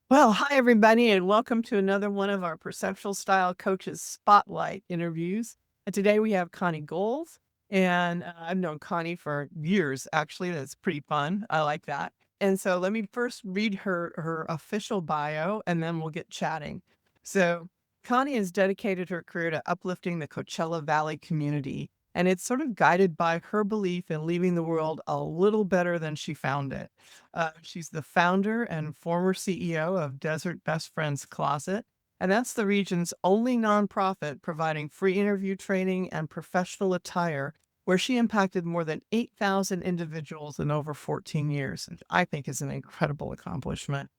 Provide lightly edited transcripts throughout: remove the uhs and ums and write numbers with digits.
Well, hi, everybody, and welcome to another one of our Perceptual Style Coaches Spotlight interviews. And today we have Connie Golds, and I've known Connie for years, actually. That's pretty fun. I like that. And so let me first read her official bio, and then we'll get chatting. So Connie has dedicated her career to uplifting the Coachella Valley community, and it's sort of guided by her belief in leaving the world a little better than she found it. She's the founder and former CEO of Desert Best Friends Closet, and that's the region's only nonprofit providing free interview training and professional attire, where she impacted more than 8,000 individuals in over 14 years, and I think is an incredible accomplishment.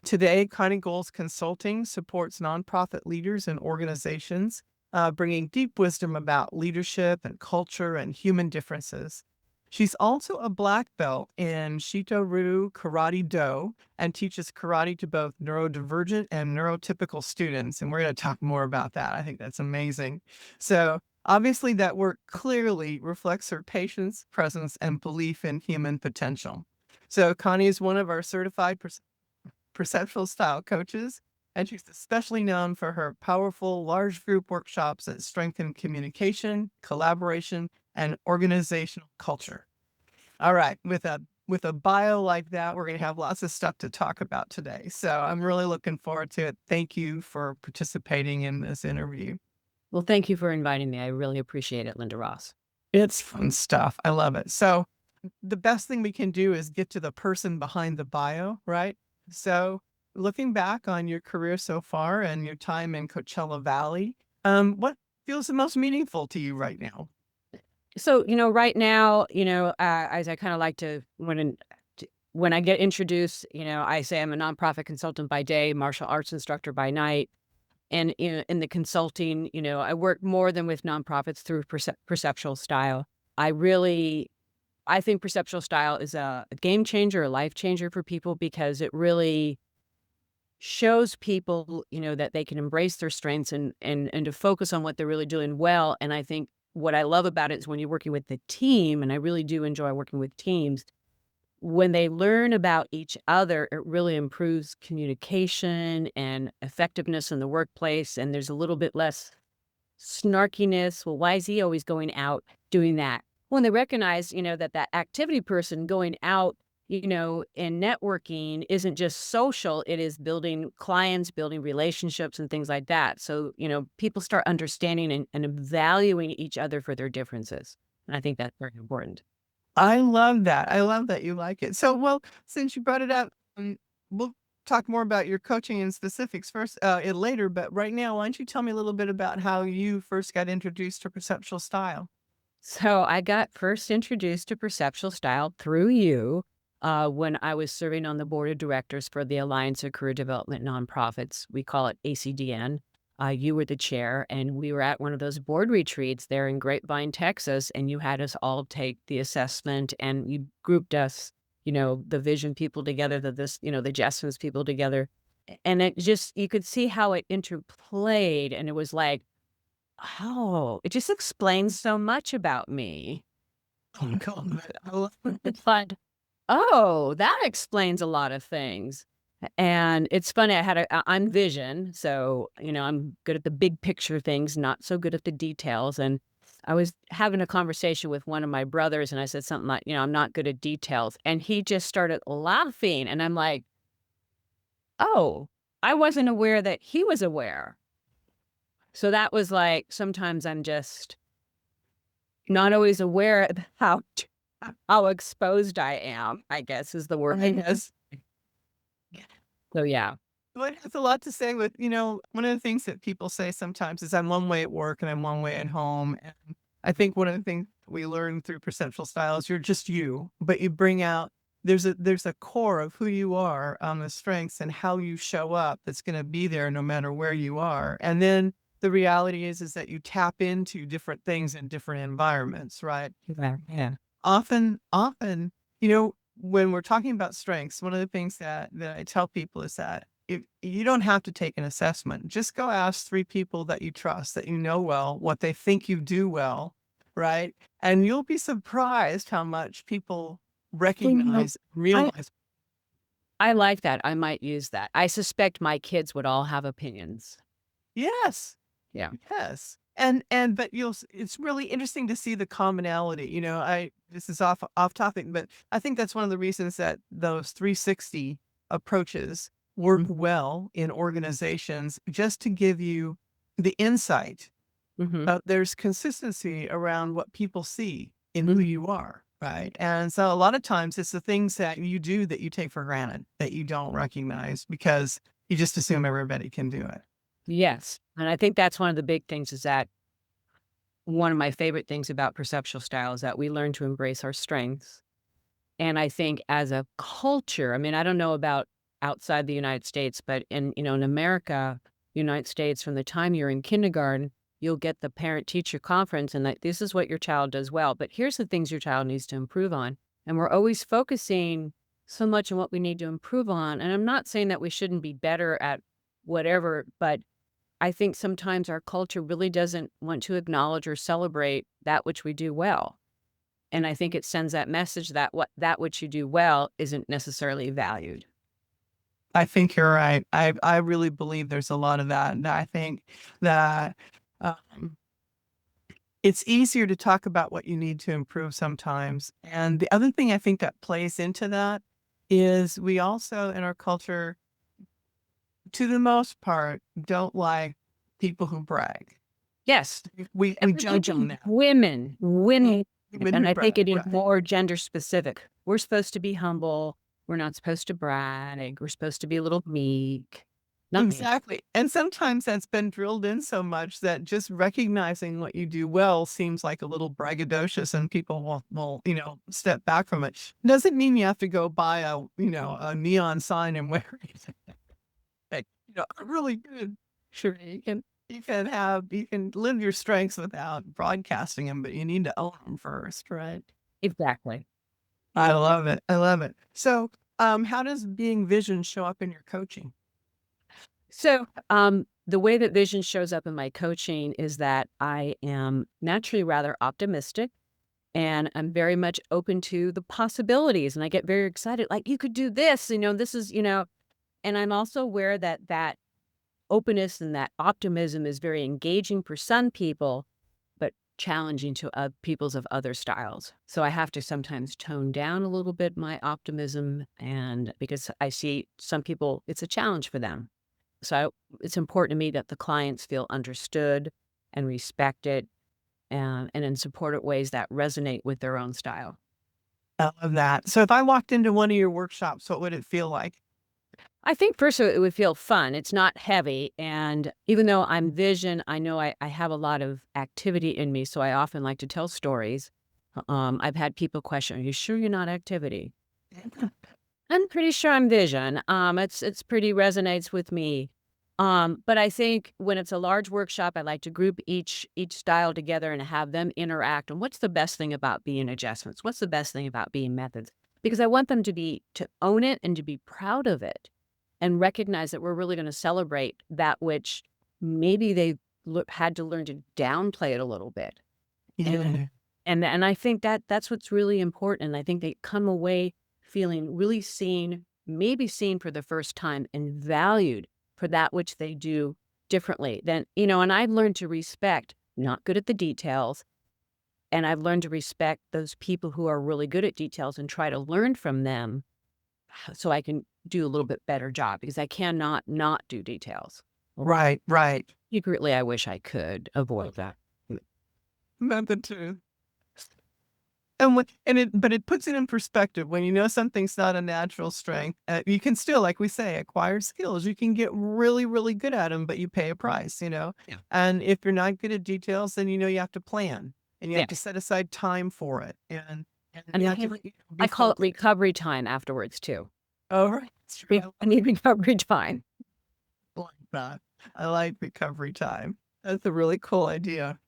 Today, Connie Golds Consulting supports nonprofit leaders and organizations, bringing deep wisdom about leadership and culture and human differences. She's also a black belt in Shito-Ryu Karate Do and teaches karate to both neurodivergent and neurotypical students. And we're going to talk more about that. I think that's amazing. So, obviously, that work clearly reflects her patience, presence, and belief in human potential. So, Connie is one of our certified perceptual style coaches, and she's especially known for her powerful large group workshops that strengthen communication, collaboration, and organizational culture. All right, with a bio like that, we're going to have lots of stuff to talk about today. So I'm really looking forward to it. Thank you for participating in this interview. Well, thank you for inviting me. I really appreciate it, Lynda-Ross. It's fun stuff. I love it. So the best thing we can do is get to the person behind the bio, right? So, looking back on your career so far and your time in Coachella Valley, what feels the most meaningful to you right now? So, right now, as I kind of like to when I get introduced, I say I'm a nonprofit consultant by day, martial arts instructor by night, and in the consulting, I work more than with nonprofits through perceptual style. I really, I think perceptual style is a game changer, a life changer for people because it really shows people, that they can embrace their strengths and to focus on what they're really doing well. And I think what I love about it is when you're working with the team, and I really do enjoy working with teams, when they learn about each other, it really improves communication and effectiveness in the workplace. And there's a little bit less snarkiness. Well, why is he always going out doing that? When they recognize, that that activity person going out, in networking isn't just social, it is building clients, building relationships and things like that. So, people start understanding and valuing each other for their differences. And I think that's very important. I love that. I love that you like it. So, well, since you brought it up, we'll talk more about your coaching and specifics first, later. But right now, why don't you tell me a little bit about how you first got introduced to perceptual style? So I got first introduced to perceptual style through you when I was serving on the board of directors for the Alliance of Career Development Nonprofits. We call it ACDN. You were the chair, and we were at one of those board retreats there in Grapevine, Texas, and you had us all take the assessment, and you grouped us, the vision people together, the adjustments people together. And it just, you could see how it interplayed, and it was like, oh, it just explains so much about me. Oh my God, I love it. It's like, "Oh, that explains a lot of things." And it's funny, I'm vision, so, I'm good at the big picture things, not so good at the details, and I was having a conversation with one of my brothers, and I said something like, "I'm not good at details," and he just started laughing, and I'm like, "Oh, I wasn't aware that he was aware." So that was like, sometimes I'm just not always aware of how exposed I am, I guess is the word. I guess. So, yeah. Well, it has a lot to say with, one of the things that people say sometimes is I'm one way at work and I'm one way at home. And I think one of the things we learn through perceptual style is you're just you, but you bring out there's a core of who you are, the strengths and how you show up that's going to be there no matter where you are. And then the reality is that you tap into different things in different environments, right? Yeah, yeah. Often, when we're talking about strengths, one of the things that I tell people is that if you don't have to take an assessment, just go ask 3 people that you trust, that you know well, what they think you do well, right? And you'll be surprised how much people Well, recognize, I realize. I like that. I might use that. I suspect my kids would all have opinions. Yes. Yeah. Yes. And but it's really interesting to see the commonality. This is off topic, but I think that's one of the reasons that those 360 approaches work Mhm. well in organizations, just to give you the insight. Mhm. There's consistency around what people see in who Mhm. you are, right? And so a lot of times it's the things that you do that you take for granted, that you don't recognize because you just assume everybody can do it. Yes. And I think that's one of the big things is that one of my favorite things about perceptual style is that we learn to embrace our strengths. And I think as a culture, I mean, I don't know about outside the United States, but in America, United States, from the time you're in kindergarten, you'll get the parent teacher conference and like, this is what your child does well, but here's the things your child needs to improve on. And we're always focusing so much on what we need to improve on. And I'm not saying that we shouldn't be better at whatever, but I think sometimes our culture really doesn't want to acknowledge or celebrate that which we do well. And I think it sends that message that what that which you do well isn't necessarily valued. I think you're right. I really believe there's a lot of that, and I think that, um, it's easier to talk about what you need to improve sometimes, and the other thing I think that plays into that is we also, in our culture, to the most part, don't like people who brag. Yes, We judge on that. women, Women and who I think brag, it is right. more gender specific. We're supposed to be humble. We're not supposed to brag. We're supposed to be a little meek. Not me. Exactly, and sometimes that's been drilled in so much that just recognizing what you do well seems like a little braggadocious, and people will step back from it. Doesn't mean you have to go buy a neon sign and wear it. Like, I'm really good. Sure, you can live your strengths without broadcasting them, but you need to own them first, right? Exactly. I love it, I love it. So, how does being vision show up in your coaching? So, the way that vision shows up in my coaching is that I am naturally rather optimistic. And I'm very much open to the possibilities, and I get very excited, like, "You could do this, this is," and I'm also aware that that openness and that optimism is very engaging for some people, but challenging to peoples of other styles. So I have to sometimes tone down a little bit my optimism, and because I see some people, it's a challenge for them. It's important to me that the clients feel understood and respected and in supportive ways that resonate with their own style. I love that. So if I walked into one of your workshops, what would it feel like? I think first it would feel fun. It's not heavy. And even though I'm vision, I know I have a lot of activity in me. So I often like to tell stories. I've had people question, "Are you sure you're not activity?" I'm pretty sure I'm vision. It's pretty resonates with me. But I think when it's a large workshop, I like to group each style together and have them interact. And what's the best thing about being adjustments? What's the best thing about being methods? Because I want them to own it and to be proud of it and recognize that we're really going to celebrate that which maybe they had to learn to downplay it a little bit. And Yeah. and I think that that's what's really important. And I think they come away feeling really seen, maybe seen for the first time and valued for that which they do differently than, and I've learned to respect, not good at the details. And I've learned to respect those people who are really good at details and try to learn from them so I can do a little bit better job because I cannot not do details. Right, right. Secretly, I wish I could avoid that. Not the truth. But it puts it in perspective when you know something's not a natural strength. You can still, like we say, acquire skills. You can get really, really good at them, but you pay a price. Yeah. And if you're not good at details, then you have to plan and you have to Yes. set aside time for it, and And you I have to have be I call it focused. recovery time afterwards too. Oh, right. That's true. I need recovery time. I like that. I like recovery time. That's a really cool idea.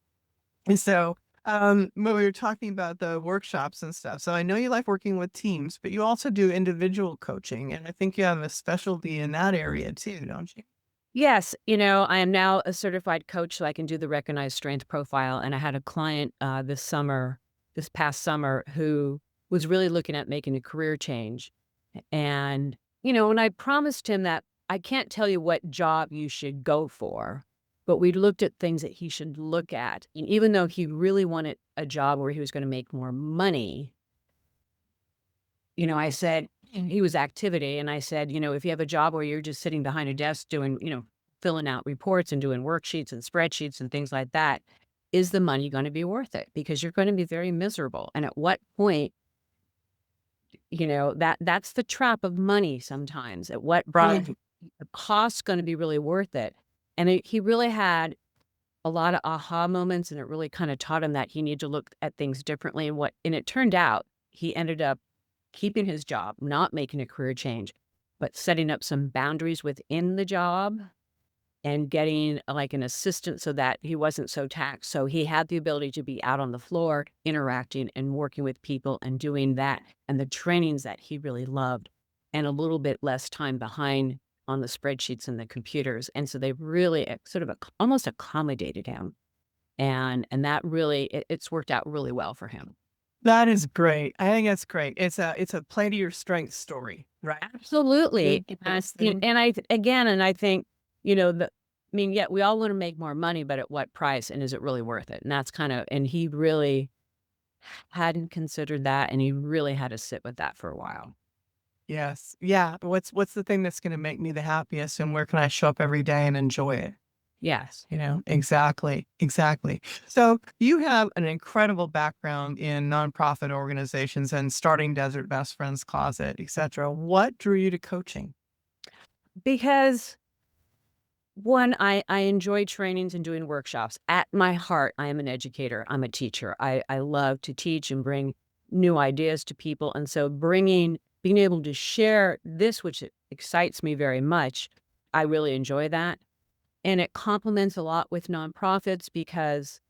And so, when we were talking about the workshops and stuff, so I know you like working with teams, but you also do individual coaching, and I think you have a specialty in that area too, don't you? Yes, I am now a certified coach, so I can do the recognized strength profile. And I had a client this past summer, who was really looking at making a career change. And and I promised him that I can't tell you what job you should go for, but we looked at things that he should look at. And even though he really wanted a job where he was going to make more money, I said, he was activity. And I said, if you have a job where you're just sitting behind a desk doing, filling out reports and doing worksheets and spreadsheets and things like that, is the money going to be worth it? Because you're going to be very miserable. And at what point, that's the trap of money sometimes. At what brought the cost going to be really worth it? And he really had a lot of aha moments, and it really kind of taught him that he needed to look at things differently. And it turned out he ended up keeping his job, not making a career change, but setting up some boundaries within the job and getting like an assistant so that he wasn't so taxed. So he had the ability to be out on the floor, interacting and working with people and doing that and the trainings that he really loved, and a little bit less time behind on the spreadsheets and the computers. And so they really sort of almost accommodated him. And that really, it's worked out really well for him. That is great. I think that's great. It's a play to your strengths story, right? Absolutely. Interesting. And I think, yeah, we all want to make more money, but at what price? And is it really worth it? And that's and he really hadn't considered that. And he really had to sit with that for a while. Yes. Yeah. What's the thing that's going to make me the happiest, and where can I show up every day and enjoy it? Yes. Exactly. Exactly. So you have an incredible background in nonprofit organizations and starting Desert Best Friends Closet, etc. What drew you to coaching? Because one, I enjoy trainings and doing workshops. At my heart, I am an educator. I'm a teacher. I love to teach and bring new ideas to people. And so being able to share this, which excites me very much, I really enjoy that. And it complements a lot with nonprofits, because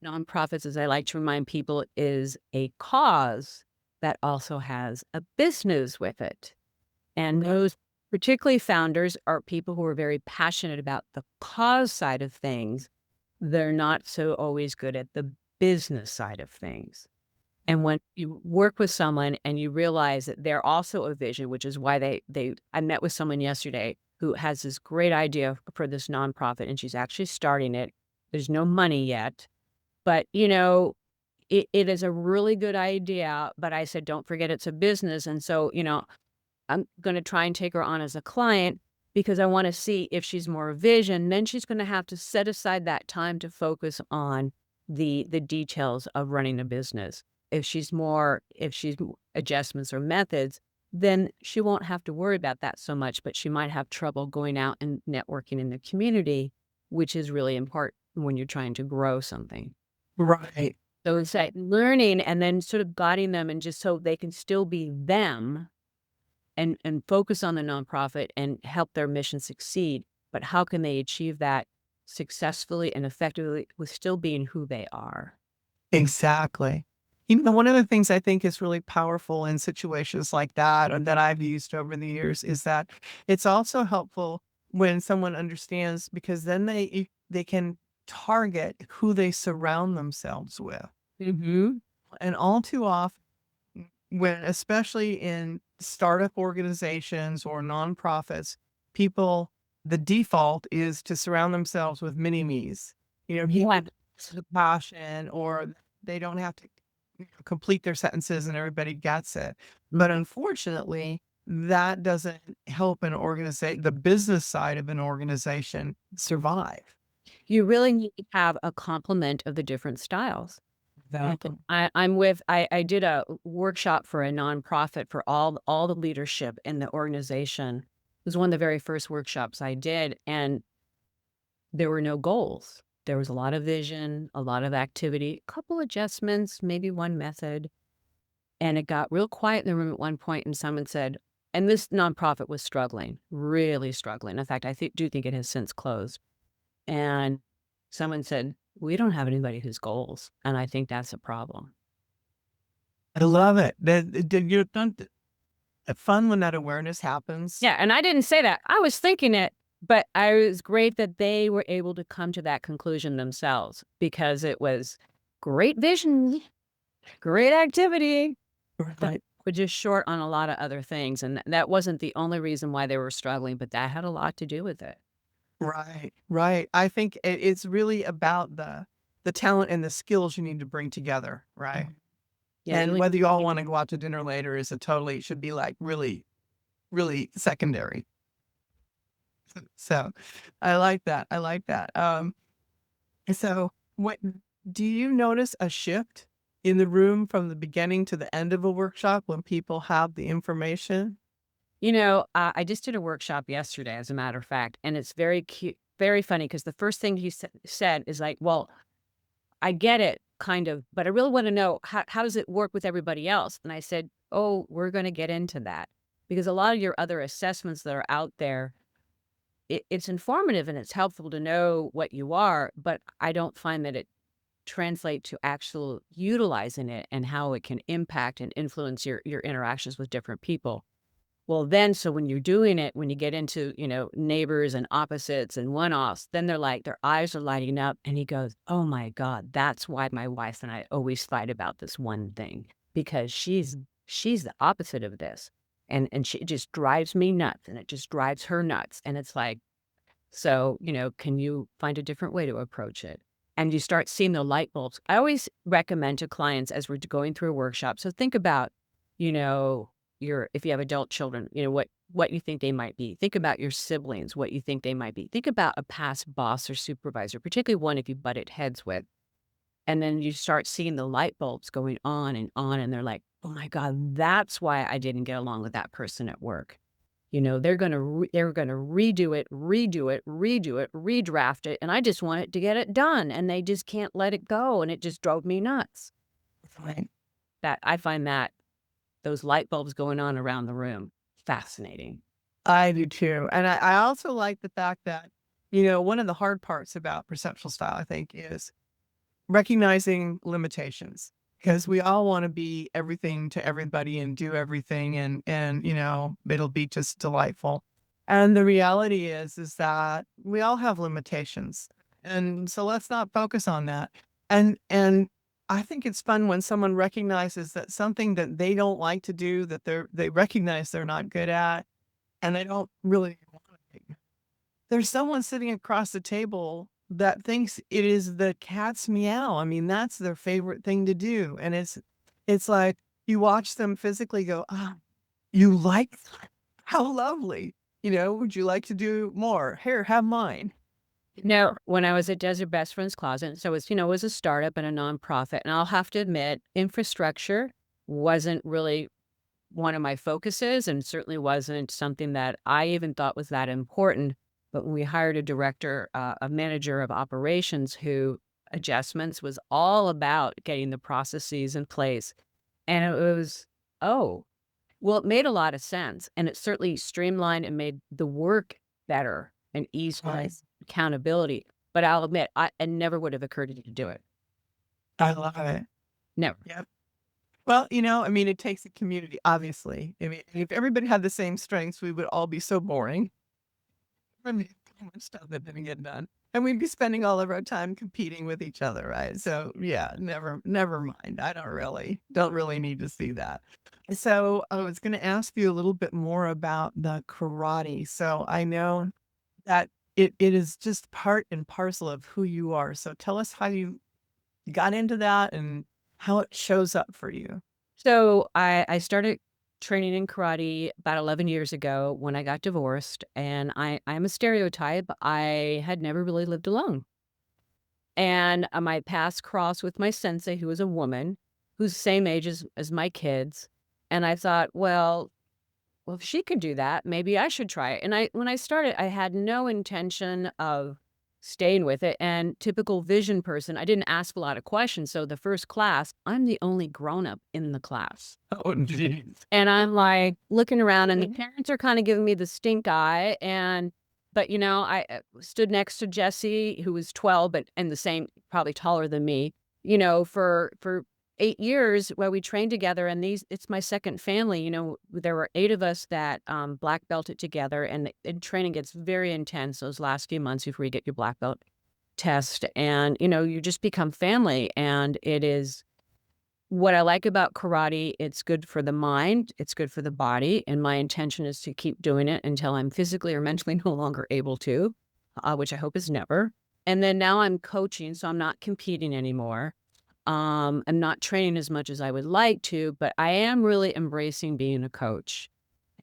nonprofits, as I like to remind people, is a cause that also has a business with it. And those, particularly founders, are people who are very passionate about the cause side of things. They're not so always good at the business side of things. And when you work with someone and you realize that they're also a vision, which is why I met with someone yesterday who has this great idea for this nonprofit, and she's actually starting it. There's no money yet, but it is a really good idea. But I said, don't forget it's a business. And so, I'm going to try and take her on as a client, because I want to see if she's more vision. Then she's going to have to set aside that time to focus on the details of running a business. If she's adjustments or methods, then she won't have to worry about that so much, but she might have trouble going out and networking in the community, which is really important when you're trying to grow something. Right. So it's like learning and then sort of guiding them, and just so they can still be them and focus on the nonprofit and help their mission succeed. But how can they achieve that successfully and effectively with still being who they are? Exactly. One of the things I think is really powerful in situations like that, or that I've used over the years, is that it's also helpful when someone understands, because then they can target who they surround themselves with. Mm-hmm. And all too often, when especially in startup organizations or nonprofits, the default is to surround themselves with mini me's. People Yeah. with passion, or they don't have to complete their sentences and everybody gets it. But unfortunately, that doesn't help an organization, the business side of an organization, survive. You really need to have a complement of the different styles. Exactly. I did a workshop for a nonprofit for all the leadership in the organization. It was one of the very first workshops I did, and there were no goals. There was a lot of vision, a lot of activity, a couple adjustments, maybe one method. And it got real quiet in the room at one point, and someone said, and this nonprofit was struggling, really struggling. In fact, do think it has since closed. And someone said, we don't have anybody whose goals. And I think that's a problem. I love it. You're done. Fun when that awareness happens. Yeah. And I didn't say that. I was thinking it, but it was great that they were able to come to that conclusion themselves, because it was great vision, great activity. Right. but just short on a lot of other things. And that wasn't the only reason why they were struggling, but that had a lot to do with it. Right, right. I think it's really about the talent and the skills you need to bring together, right? Mhm. Yeah, you And only whether you all wanna go out to dinner later is a totally should be, like, really, really secondary. So, I like that, I like that. So, what do you notice a shift in the room from the beginning to the end of a workshop when people have the information? I just did a workshop yesterday, as a matter of fact, and it's very cute, very funny because the first thing he said is like, "Well, I get it, kind of, but I really want to know how does it work with everybody else?" And I said, "Oh, we're going to get into that because a lot of your other assessments that are out there, it's informative and it's helpful to know what you are, but I don't find that it translate to actual utilizing it and how it can impact and influence your interactions with different people." Well, then, so when you're doing it, when you get into, neighbors and opposites and one-offs, then they're like, their eyes are lighting up. And he goes, "Oh my God, that's why my wife and I always fight about this one thing because she's the opposite of this. And she it just drives me nuts and it just drives her nuts." And it's like, so, can you find a different way to approach it? And you start seeing the light bulbs. I always recommend to clients as we're going through a workshop. So think about, you know, your if you have adult children, what you think they might be. Think about your siblings, what you think they might be. Think about a past boss or supervisor, particularly one if you butted heads with. And then you start seeing the light bulbs going on, and they're like, "Oh my God, that's why I didn't get along with that person at work." They're gonna redo it, redo it, redraft it, and I just want it to get it done, and they just can't let it go, and it just drove me nuts. Right. That I find that those light bulbs going on around the room fascinating. I do too, and I also like the fact that, one of the hard parts about perceptual style, I think, is recognizing limitations, because we all wanna be everything to everybody and do everything and, it'll be just delightful. And the reality is that we all have limitations, and so let's not focus on that. And I think it's fun when someone recognizes that something that they don't like to do, that they recognize they're not good at, and they don't really wanna be. There's someone sitting across the table that thinks it is the cat's meow. I mean, that's their favorite thing to do, and it's like you watch them physically go, "Ah, you like that? How lovely. Would you like to do more? Here, have mine." When I was at Desert Best Friends Closet, so it was a startup and a nonprofit, and I'll have to admit, infrastructure wasn't really one of my focuses and certainly wasn't something that I even thought was that important. But when we hired a director, a manager of operations who adjustments was all about getting the processes in place. And it was, oh, well, it made a lot of sense. And it certainly streamlined and made the work better and eased my Right. accountability. But I'll admit, it never would have occurred to me to do it. I love it. Never. Yep. Well, I mean, it takes a community, obviously. I mean, if everybody had the same strengths, we would all be so boring. I mean, so much stuff that didn't get done. And we'd be spending all of our time competing with each other, right? So yeah, never mind. I don't really need to see that. So I was gonna ask you a little bit more about the karate. So I know that it is just part and parcel of who you are. So tell us how you got into that and how it shows up for you. So I started training in karate about 11 years ago when I got divorced. And I'm a stereotype. I had never really lived alone. And my paths crossed with my sensei, who was a woman who's the same age as my kids. And I thought, well, if she could do that, maybe I should try it. And when I started, I had no intention of staying with it. And typical vision person, I didn't ask a lot of questions. So the first class, I'm the only grown up in the class. Oh, geez. And I'm like looking around, and the parents are kind of giving me the stink eye. But I stood next to Jesse, who was 12, but and the same, probably taller than me. For 8 years where we trained together, and it's my second family. There were 8 of us that black belted together, and training gets very intense those last few months before you get your black belt test, and you just become family, and it is what I like about karate, it's good for the mind, it's good for the body, and my intention is to keep doing it until I'm physically or mentally no longer able to, which I hope is never. And then now I'm coaching, so I'm not competing anymore. I'm not training as much as I would like to, but I am really embracing being a coach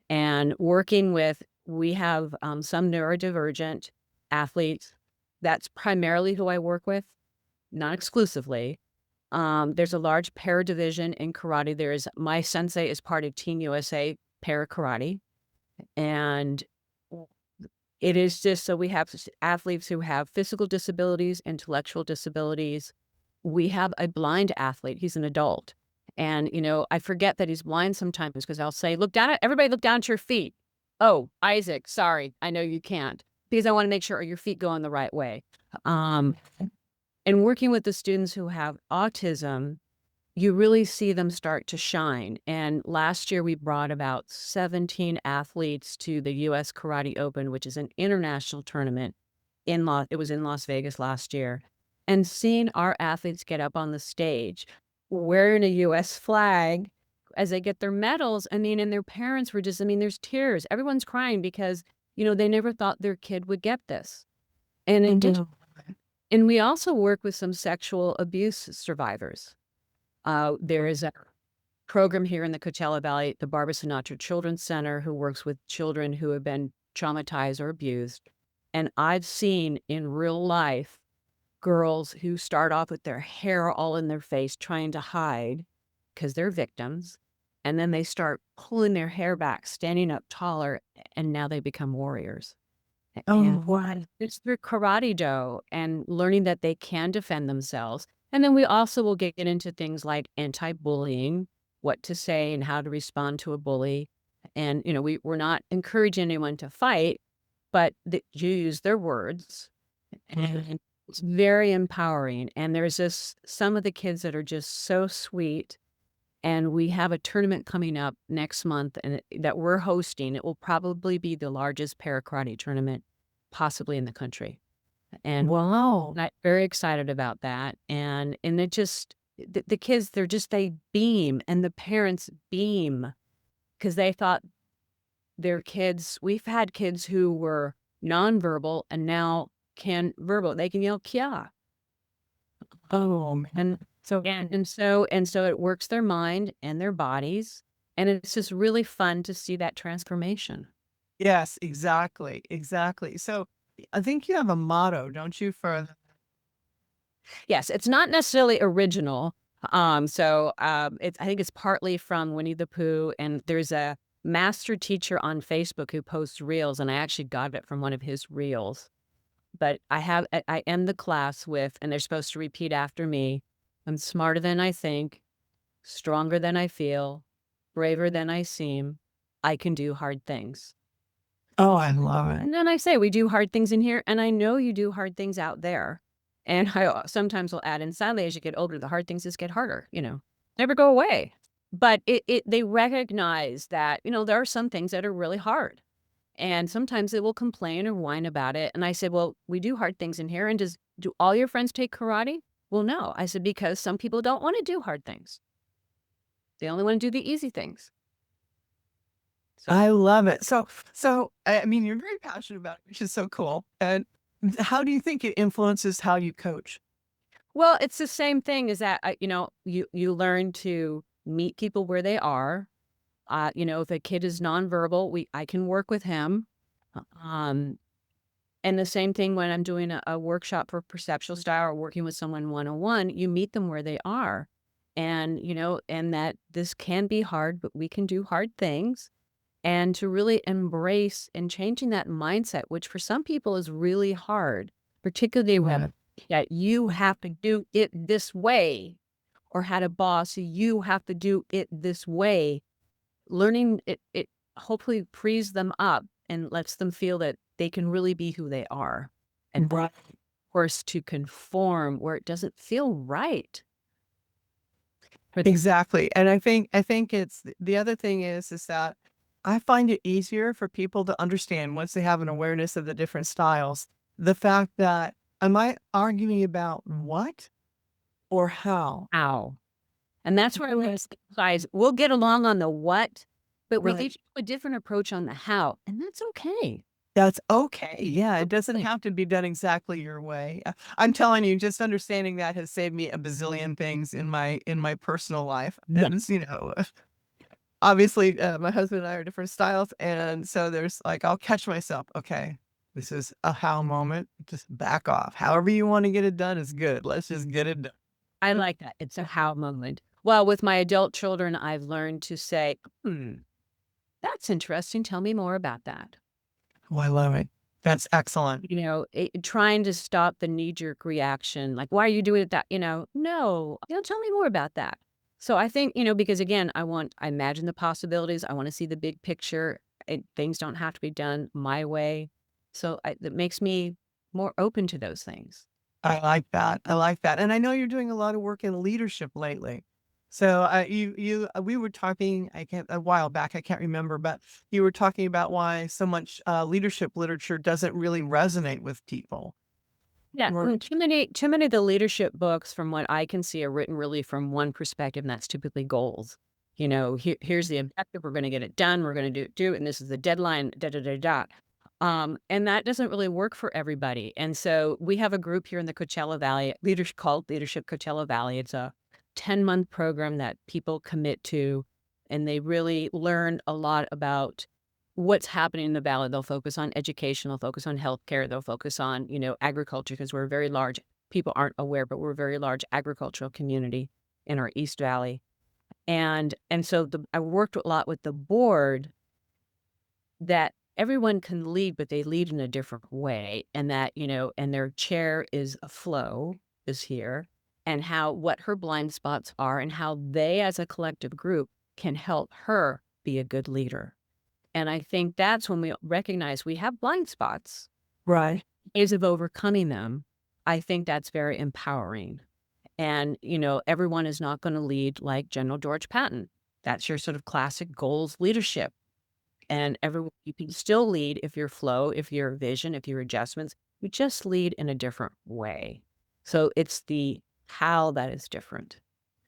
and working with. We have some neurodivergent athletes. That's primarily who I work with, not exclusively. There's a large para division in karate. There's my sensei is part of Team USA para karate, and it is just so we have athletes who have physical disabilities, intellectual disabilities. We have a blind athlete. He's an adult, and I forget that he's blind sometimes because I'll say, "Look down at everybody. Look down at your feet." Oh, Isaac, sorry, I know you can't because I want to make sure your feet go in the right way. Um, and working with the students who have autism, you really see them start to shine. And last year, we brought about 17 athletes to the US Karate Open, which is an international tournament it was in Las Vegas last year. And seeing our athletes get up on the stage wearing a US flag as they get their medals, I mean, and their parents were just, I mean, there's tears. Everyone's crying because, they never thought their kid would get this. And it did. Mhm. And we also work with some sexual abuse survivors. There is a program here in the Coachella Valley, the Barbara Sinatra Children's Center, who works with children who have been traumatized or abused. And I've seen in real life girls who start off with their hair all in their face trying to hide because they're victims. And then they start pulling their hair back, standing up taller, and now they become warriors. Oh, And what? it's through karate do and learning that they can defend themselves. And then we also will get into things like anti-bullying, what to say and how to respond to a bully. And, we're not encouraging anyone to fight, but that you use their words. And it's very empowering. And there's some of the kids that are just so sweet. And we have a tournament coming up next month that we're hosting. It will probably be the largest para karate tournament possibly in the country. And Wow. I'm very excited about that. And it just the kids, they beam, and the parents beam because they thought their kids. We've had kids who were nonverbal and now can verbal. They can yell "Kia." Oh, man. And so it works their mind and their bodies, and it's just really fun to see that transformation. Yes, exactly, exactly. So, I think you have a motto, don't you, for Yes, it's not necessarily original. I think it's partly from Winnie the Pooh, and there's a master teacher on Facebook who posts reels, and I actually got it from one of his reels. But I end the class with, and they're supposed to repeat after me, "I'm smarter than I think, stronger than I feel, braver than I seem. I can do hard things." Oh, I love it. And then I say, "We do hard things in here, and I know you do hard things out there." And I sometimes will add in, "Sadly, as you get older, the hard things just get harder, never go away." But they recognize that, there are some things that are really hard. And sometimes they will complain or whine about it. And I said, "Well, we do hard things in here. And do all your friends take karate?" "Well, no." I said, "Because some people don't want to do hard things. They only want to do the easy things." So, I love it. So, I mean, you're very passionate about it, which is so cool. And how do you think it influences how you coach? well, it's the same thing as that, you learn to meet people where they are. If a kid is nonverbal, I can work with him. Um, and the same thing when I'm doing a workshop for perceptual style or working with someone one-on-one, you meet them where they are. And that this can be hard, but we can do hard things. And to really embrace and changing that mindset, which for some people is really hard, particularly when that you have to do it this way, or had a boss, you have to do it this way. Learning it hopefully frees them up and lets them feel that they can really be who they are, and Right. forced to conform where it doesn't feel right. For Exactly. And I think it's the other thing is that I find it easier for people to understand once they have an awareness of the different styles. The fact that am I arguing about what or how? how. And that's where I realize, guys, we'll get along on the what, but we Right. each have a different approach on the how, and that's okay. That's okay. Yeah, it doesn't Okay. have to be done exactly your way. I'm telling you, just understanding that has saved me a bazillion things in my personal life. Yeah. And, obviously, my husband and I are different styles, and so there's like I'll catch myself, "Okay, this is a how moment, just back off. However you wanna get it done is good. Let's just get it done." I like that. It's a how moment. Well, with my adult children, I've learned to say, that's interesting. Tell me more about that. Oh, I love it. That's excellent. Trying to stop the knee-jerk reaction, like, "Why are you doing it that?" "No, tell me more about that." So I think, because again, I imagine the possibilities, I wanna see the big picture, things don't have to be done my way. So that makes me more open to those things. I like that. I like that. And I know you're doing a lot of work in leadership lately. So, we were talking, I can't, a while back, I can't remember, but you were talking about why so much leadership literature doesn't really resonate with people. Yeah, Or, too many of the leadership books from what I can see are written really from one perspective, and that's typically goals. Here's the objective, we're gonna get it done, we're gonna do it, and this is the deadline, da da da da. And that doesn't really work for everybody. And so we have a group here in the Coachella Valley, leadership called Leadership Coachella Valley. It's a 10-month program that people commit to, and they really learn a lot about what's happening in the valley. They'll focus on education, they'll focus on healthcare, they'll focus on, agriculture, because we're a very large, people aren't aware, but we're a very large agricultural community in our East Valley. And so I worked a lot with the board that everyone can lead, but they lead in a different way. And that, and their chair is a flow is here, and what her blind spots are, and how they as a collective group can help her be a good leader. And I think that's when we recognize we have blind spots, right. ways of overcoming them. I think that's very empowering. And, everyone is not going to lead like General George Patton. That's your sort of classic goals leadership. And everyone, you can still lead if you're flow, if you're vision, if you're adjustments. You just lead in a different way. So it's the how that is different.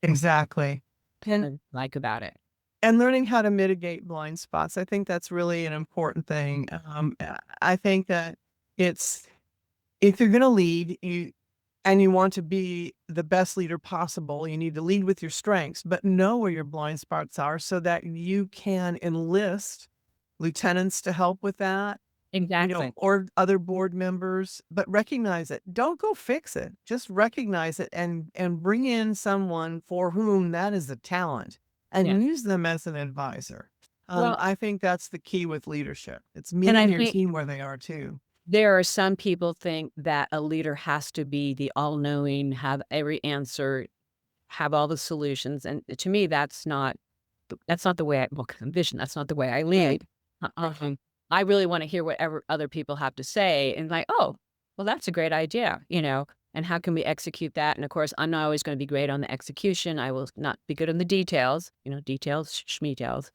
Exactly. And I like about it. learning how to mitigate blind spots. I think that's really an important thing. I think that it's if you're going to lead, and you want to be the best leader possible, you need to lead with your strengths, but know where your blind spots are so that you can enlist lieutenants to help with that, Exactly. or other board members, but recognize it. Don't go fix it. Just recognize it and bring in someone for whom that is a talent Yeah. and use them as an advisor. Well, I think that's the key with leadership. It's and I meeting your think team where they are too. there are some people think that a leader has to be the all-knowing, have every answer, have all the solutions, and to me, that's not the way I well, envision, that's not the way I lead. I really wanna hear whatever other people have to say and like, "Oh, well, that's a great idea," "And how can we execute that?" And, of course, I'm not always gonna be great on the execution, I will not be good on the details, details, schmetails.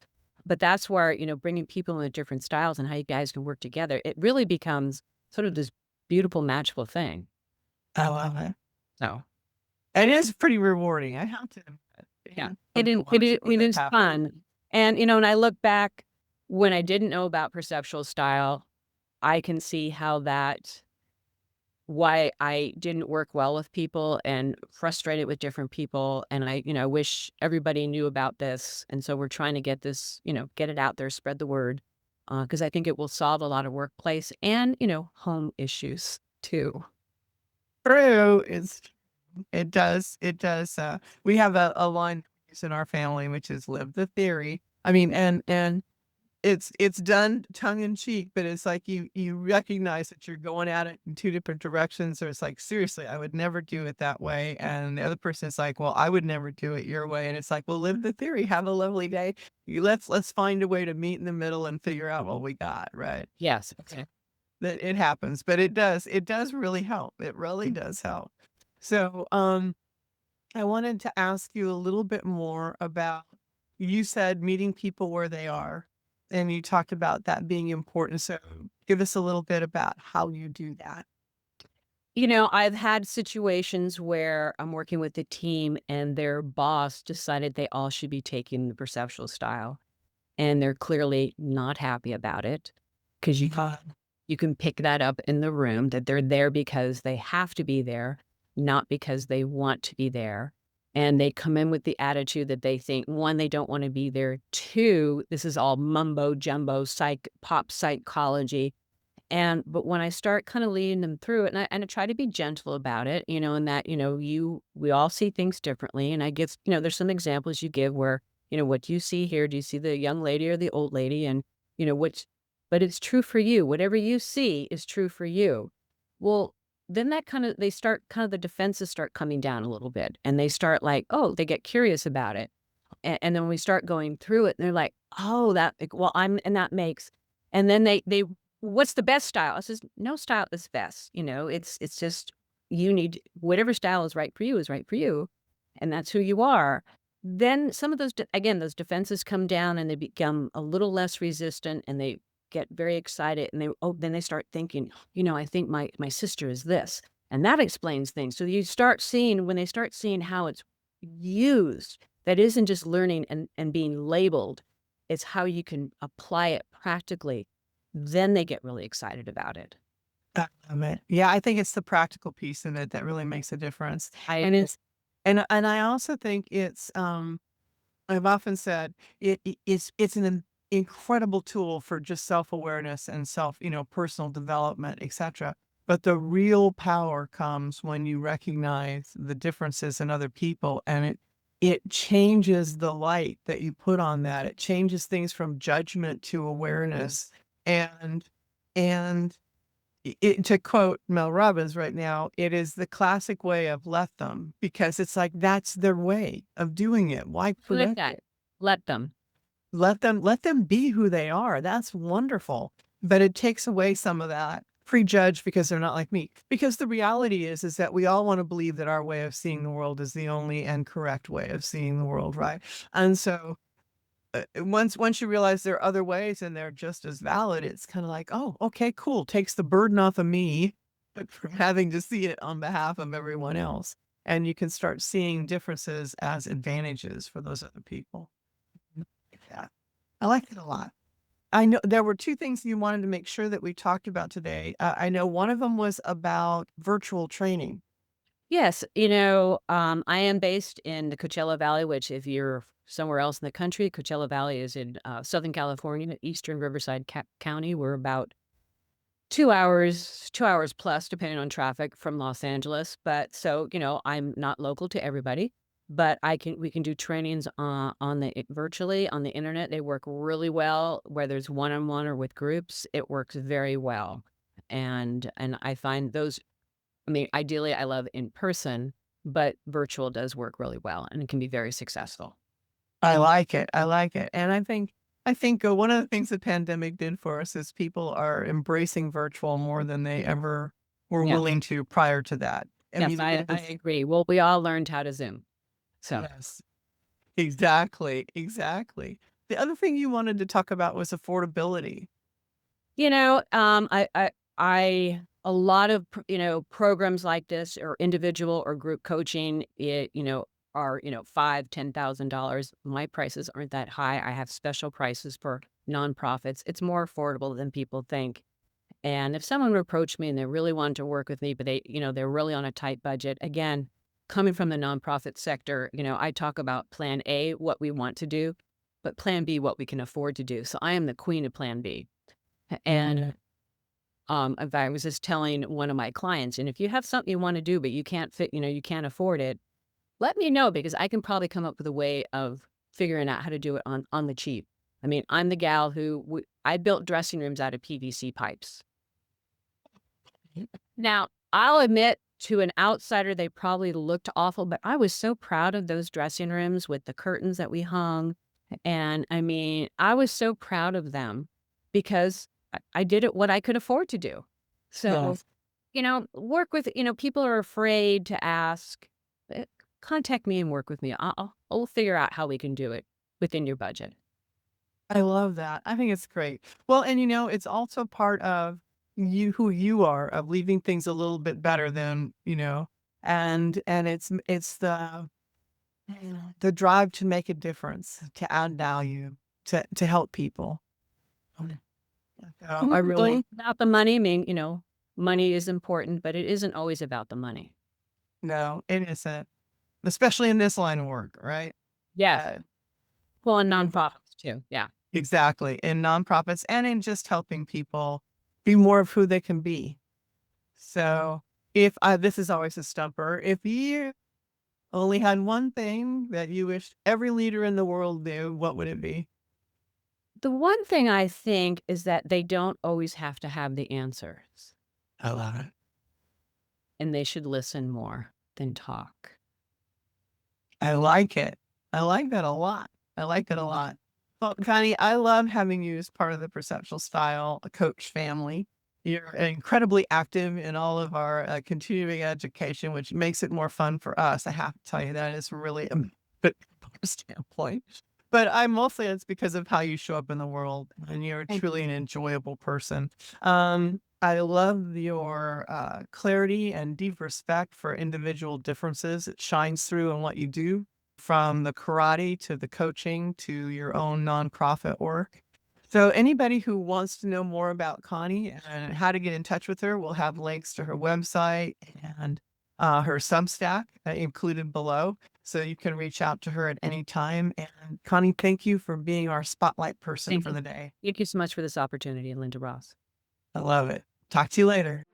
But that's where, bringing people in different styles and how you guys can work together, it really becomes sort of this beautiful, magical thing. I love it. So, It is pretty rewarding. I have to admit. yeah, Yeah, it like is a lot it of is things it that is happen. fun. And I look back when I didn't know about perceptual style, I can see how that why I didn't work well with people and frustrated with different people, and I wish everybody knew about this, and so we're trying to get this, get it out there, spread the word, because I think it will solve a lot of workplace and, home issues too. True. It does. We have a line we use in our family, which is live the theory. I mean, and it's done tongue in cheek, but it's like you recognize that you're going at it in two different directions. Or it's like, seriously, I would never do it that way. And the other person is like, well, I would never do it your way. And it's like, well, live the theory. Have a lovely day. Let's find a way to meet in the middle and figure out what we got. Right. Yes. Okay. That it happens, but it does really help. It really does help. So, I wanted to ask you a little bit more about you said meeting people where they are, and you talked about that being important. So give us a little bit about how you do that. I've had situations where I'm working with a team and their boss decided they all should be taking the perceptual style, and they're clearly not happy about it because you can pick that up in the room that they're there because they have to be there, not because they want to be there. And they come in with the attitude that they think, one, they don't want to be there. Two, this is all mumbo jumbo pop psychology. But when I start kind of leading them through it, and I try to be gentle about it, and that, we all see things differently. And I give, there's some examples you give where, what do you see here? Do you see the young lady or the old lady? And, which, but it's true for you. Whatever you see is true for you. Well, then they start the defenses start coming down a little bit and they start like, oh, they get curious about it. And then we start going through it and they're like, oh, well, and that makes, and then they what's the best style? I says, "No style is best." It's just you need whatever style is right for you, and that's who you are. Then some of those defenses come down and they become a little less resistant and they get very excited and then they start thinking, I think my sister is this. And that explains things. So you start seeing when they start seeing how it's used, that isn't just learning and being labeled, it's how you can apply it practically, then they get really excited about it. I love it. Yeah, I think it's the practical piece of it that really makes a difference. I And it's and I also think it's I've often said it's an incredible tool for just self-awareness and personal development, etc. But the real power comes when you recognize the differences in other people and it changes the light that you put on that. It changes things from judgment to awareness. And and to quote Mel Robbins right now, it is the classic way of let them because it's like that's their way of doing it. Why like prevent that. it? Let them. Let them be who they are. That's wonderful. But it takes away some of that prejudge because they're not like me. Because the reality is that we all want to believe that our way of seeing the world is the only and correct way of seeing the world, right? And so once you realize there are other ways and they're just as valid, it's kind of like, oh, okay, cool. Takes the burden off of me from having to see it on behalf of everyone else. And you can start seeing differences as advantages for those other people. Yeah, I like it a lot. I know there were two things you wanted to make sure that we talked about today. I know one of them was about virtual training. Yes, I am based in the Coachella Valley, which if you're somewhere else in the country, Coachella Valley is in Southern California, eastern Riverside County. We're about 2 hours plus, depending on traffic from Los Angeles. But so, I'm not local to everybody, but we can do trainings virtually on the internet. They work really well, whether it's one-on-one or with groups, it works very well. And I find those, I mean, ideally I love in person, but virtual does work really well and it can be very successful. I like it. I like it. And I think one of the things the pandemic did for us is people are embracing virtual more than they ever were Yeah. willing to prior to that. I Yes, mean, I agree. Well, we all learned how to Zoom. So yes, exactly, exactly. The other thing you wanted to talk about was affordability. a lot of, programs like this or individual or group coaching, are, $5,000, $10,000. My prices aren't that high. I have special prices for nonprofits. It's more affordable than people think. And if someone would approach me and they really wanted to work with me, but they're really on a tight budget, again, coming from the nonprofit sector, I talk about plan A, what we want to do, but plan B, what we can afford to do. So I am the queen of plan B. And if I was just telling one of my clients, and if you have something you want to do, but you can't fit, you can't afford it, let me know because I can probably come up with a way of figuring out how to do it on the cheap. I mean, I'm the gal I built dressing rooms out of PVC pipes. Now, I'll admit to an outsider, they probably looked awful, but I was so proud of those dressing rooms with the curtains that we hung. And I mean, I was so proud of them because I did it what I could afford to do. So, Yes. work with, people are afraid to ask. eh, Contact me and work with me. I'll figure out how we can do it within your budget. I love that. I think it's great. Well, and it's also part of, who you are, of leaving things a little bit better than, and it's the drive to make a difference, to add value, to help people. So I really About the money, I mean, money is important, but it isn't always about the money. no, it isn't, especially in this line of work, right? Yes. Uh, Well, and nonprofits too. Yeah. exactly. In nonprofits and in just helping people be more of who they can be. So if this is always a stumper, if you only had one thing that you wished every leader in the world knew, what would it be? The one thing I think is that they don't always have to have the answers, I love it. and they should listen more than talk. I like it. I like that a lot. I like it a lot. Well, Connie, I love having you as part of the Perceptual Style Coach family. You're incredibly active in all of our continuing education, which makes it more fun for us. I have to tell you that is really a bit from a standpoint. But I mostly it's because of how you show up in the world, and you're Thank truly an enjoyable person. I love your clarity and deep respect for individual differences. It shines through in what you do, from the karate to the coaching to your own nonprofit work. So anybody who wants to know more about Connie and how to get in touch with her, we'll have links to her website and her Substack included below. So you can reach out to her at any time. And Connie, thank you for being our spotlight person thank for you. the day. Thank you so much for this opportunity, Lynda-Ross. I love it. Talk to you later.